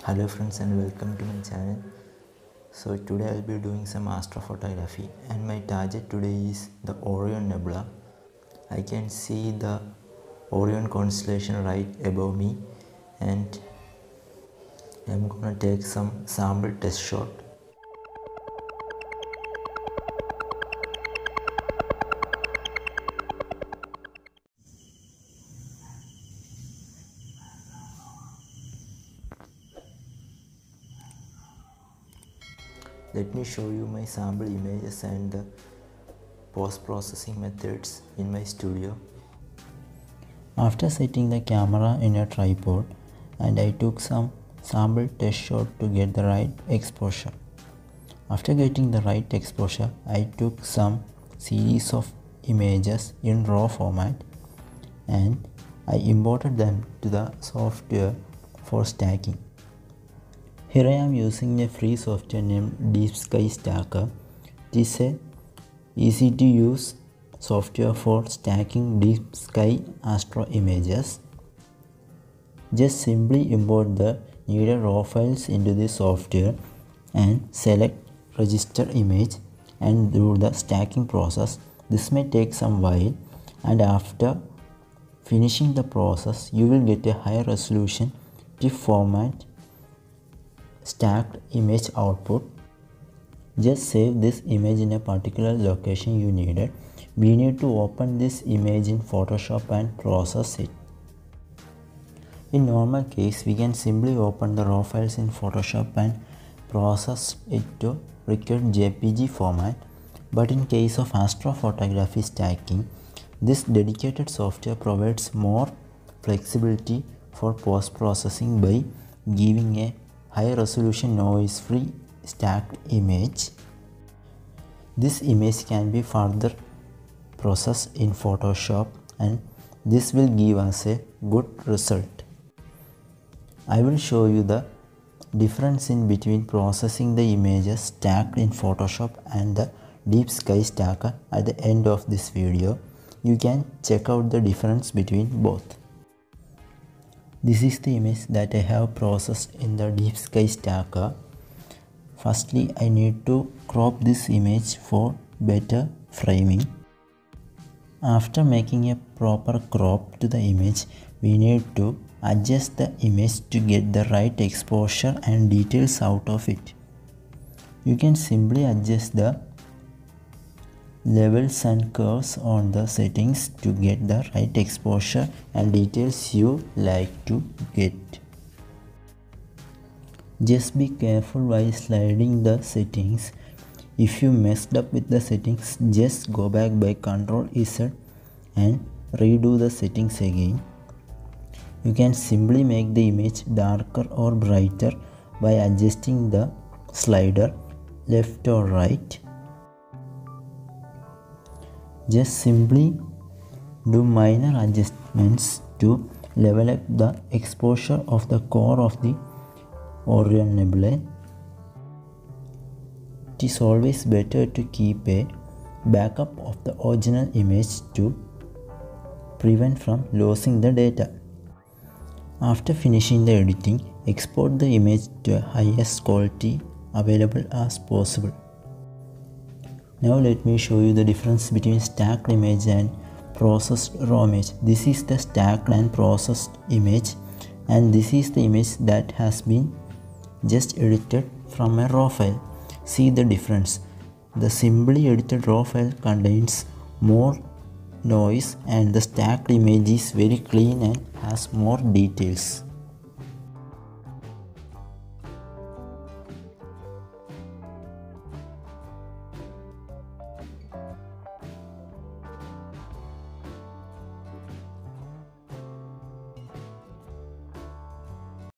Hello friends and welcome to my channel. So today I'll be doing some astrophotography and my target today is the Orion Nebula. I can see the Orion constellation right above me and I'm gonna take some sample test shot. Let me show you my sample images and the post-processing methods in my studio. After setting the camera in a tripod, and I took some sample test shot to get the right exposure. After getting the right exposure, I took some series of images in RAW format and I imported them to the software for stacking. Here I am using a free software named Deep Sky Stacker. It is a easy to use software for stacking deep sky astro images. Just simply import the needed raw files into the software and select register image and do the stacking process. This may take some while, and after finishing the process you will get a high resolution TIFF format stacked image output. Just save this image in a particular location you needed. We need to open this image in Photoshop and process it. In normal case, we can simply open the raw files in Photoshop and process it to required JPG format. But in case of astrophotography stacking, this dedicated software provides more flexibility for post-processing by giving a high resolution noise-free stacked image. This image can be further processed in Photoshop and this will give us a good result. I will show you the difference in between processing the images stacked in Photoshop and the Deep Sky Stacker at the end of this video. You can check out the difference between both. This is the image that I have processed in the Deep Sky Stacker. Firstly, I need to crop this image for better framing. After making a proper crop to the image, we need to adjust the image to get the right exposure and details out of it. You can simply adjust the levels and curves on the settings to get the right exposure and details you like to get. Just be careful while sliding the settings. If you messed up with the settings, just go back by Ctrl Z and redo the settings again. You can simply make the image darker or brighter by adjusting the slider left or right. Just simply do minor adjustments to level up the exposure of the core of the Orion Nebula. It is always better to keep a backup of the original image to prevent from losing the data. After finishing the editing, export the image to the highest quality available as possible. Now let me show you the difference between stacked image and processed raw image. This is the stacked and processed image and this is the image that has been just edited from a raw file. See the difference. The simply edited raw file contains more noise and the stacked image is very clean and has more details.